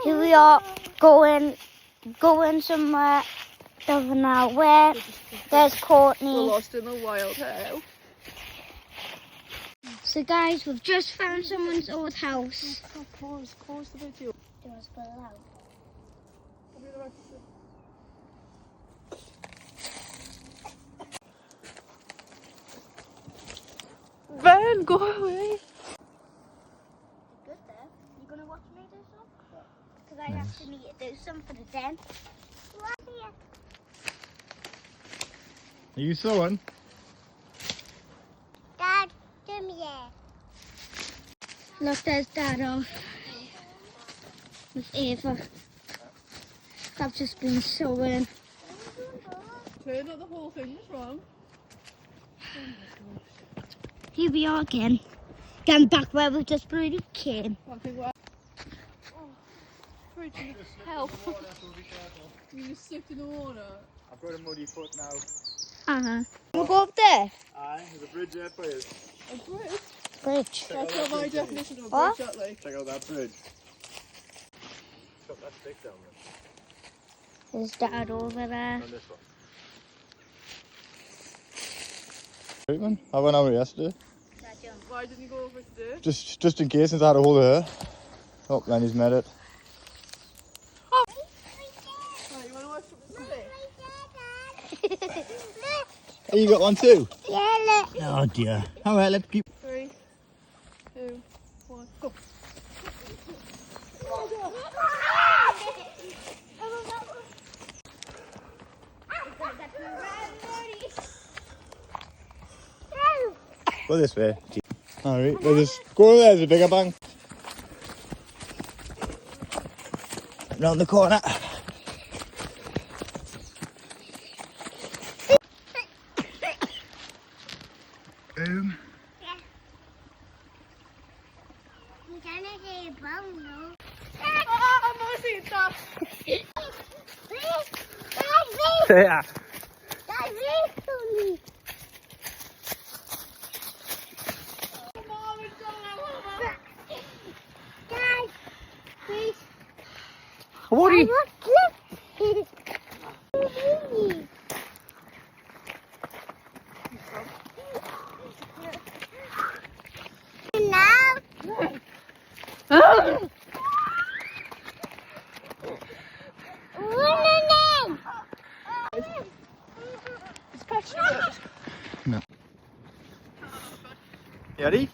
Here we are going somewhere. Don't know where. There's We're Courtney. lost in the wild hell. So guys, we've just found someone's old house. Pause the video. Do you want to spell it out? Ben, go away. Good there. You gonna watch me do some? Because I have to need to do some for the den. Are you sewing? Dad, come here. Look, there's Dad off with Ava. I've just been sewing. Turn up the whole thing. What's wrong? Here we are again. Getting back where we just really came. I think we're... Bridget, help. You just slipped in the water. I've got a muddy foot now. We'll go up there. Aye, there's a bridge there for you. A bridge? Bridge. That's not my definition of a What? bridge, that like. Check out that bridge. Chop that stick down there. There's Dad over there. On this one. Treatment? I went over yesterday. Why didn't you go over it today? Just in case, since I had a hold of her. Oh, then he's met it. Right, you want to watch something today? Hey, you got one too? Yeah, look. Oh dear. Alright, let's keep. 3, 2, 1, go. Go this way. Alright, let's just go over there, there's a bigger bank. Round the corner. Boom. You're gonna get a bone, no? I'm not seeing that. Yeah. What are you? It's passionate. No. You ready?